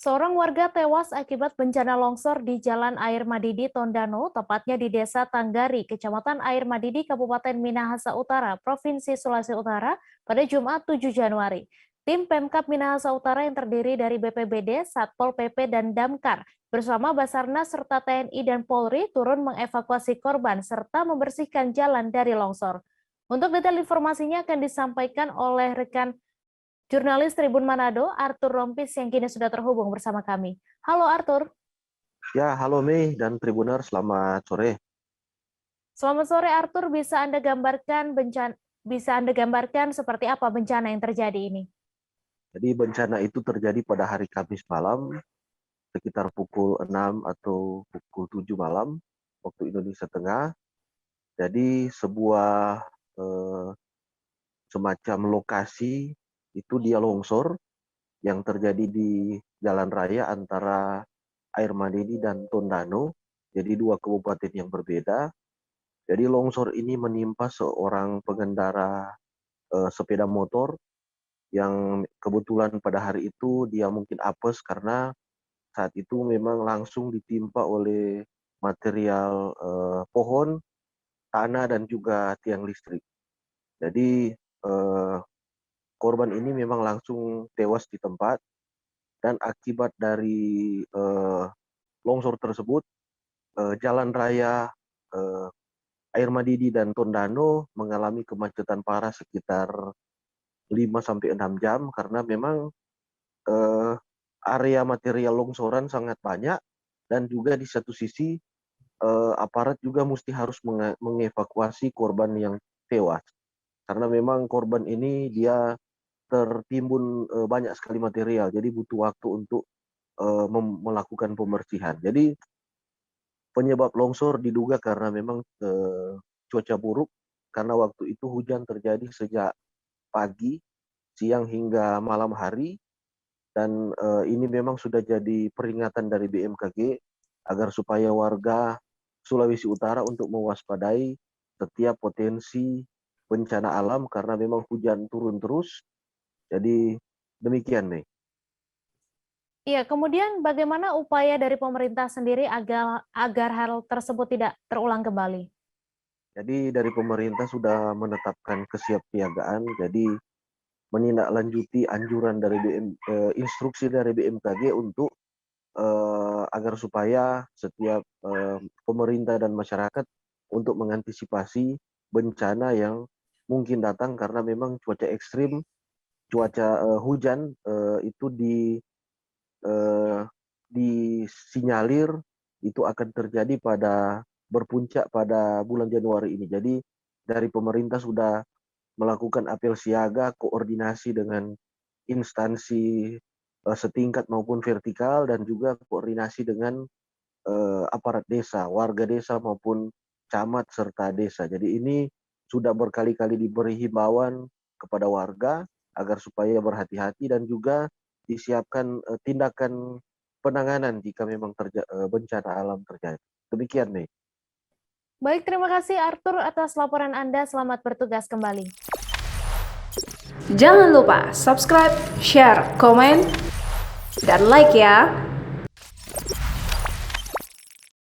Seorang warga tewas akibat bencana longsor di Jalan Air Madidi, Tondano, tepatnya di Desa Tanggari, Kecamatan Air Madidi, Kabupaten Minahasa Utara, Provinsi Sulawesi Utara, pada Jumat 7 Januari. Tim Pemkab Minahasa Utara yang terdiri dari BPBD, Satpol PP, dan Damkar bersama Basarnas serta TNI dan Polri turun mengevakuasi korban serta membersihkan jalan dari longsor. Untuk detail informasinya akan disampaikan oleh rekan jurnalis Tribun Manado, Arthur Rompis yang kini sudah terhubung bersama kami. Halo Arthur. Ya, halo Mei dan Tribuner, selamat sore. Selamat sore Arthur, bisa Anda gambarkan seperti apa bencana yang terjadi ini? Jadi bencana itu terjadi pada hari Kamis malam, sekitar pukul 6 atau pukul 7 malam, waktu Indonesia Tengah. Jadi sebuah semacam lokasi itu dia longsor yang terjadi di jalan raya antara Air Madidi dan Tondano. Jadi dua kabupaten yang berbeda. Jadi longsor ini menimpa seorang pengendara sepeda motor yang kebetulan pada hari itu dia mungkin apes karena saat itu memang langsung ditimpa oleh material pohon, tanah dan juga tiang listrik. Jadi korban ini memang langsung tewas di tempat dan akibat dari longsor tersebut jalan raya Air Madidi dan Tondano mengalami kemacetan parah sekitar 5-6 jam karena memang area material longsoran sangat banyak dan juga di satu sisi aparat juga mesti harus mengevakuasi korban yang tewas karena memang korban ini dia tertimbun banyak sekali material jadi butuh waktu untuk melakukan pembersihan. Jadi penyebab longsor diduga karena memang cuaca buruk karena waktu itu hujan terjadi sejak pagi, siang hingga malam hari. Dan ini memang sudah jadi peringatan dari BMKG agar supaya warga Sulawesi Utara untuk mewaspadai setiap potensi bencana alam karena memang hujan turun terus. Jadi demikian, Mei. Iya, kemudian bagaimana upaya dari pemerintah sendiri agar hal tersebut tidak terulang kembali? Jadi dari pemerintah sudah menetapkan kesiapsiagaan. Jadi menindaklanjuti anjuran dari instruksi dari BMKG untuk agar supaya setiap pemerintah dan masyarakat untuk mengantisipasi bencana yang mungkin datang karena memang cuaca ekstrim, cuaca hujan itu disinyalir itu akan terjadi pada berpuncak pada bulan Januari ini. Jadi dari pemerintah sudah melakukan apel siaga, koordinasi dengan instansi setingkat maupun vertikal dan juga koordinasi dengan aparat desa, warga desa maupun camat serta desa. Jadi ini sudah berkali-kali diberi himbauan kepada warga agar supaya berhati-hati dan juga disiapkan tindakan penanganan jika memang bencana alam terjadi. Demikian, Mei. Baik, terima kasih Arthur atas laporan Anda. Selamat bertugas kembali. Jangan lupa subscribe, share, komen, dan like ya.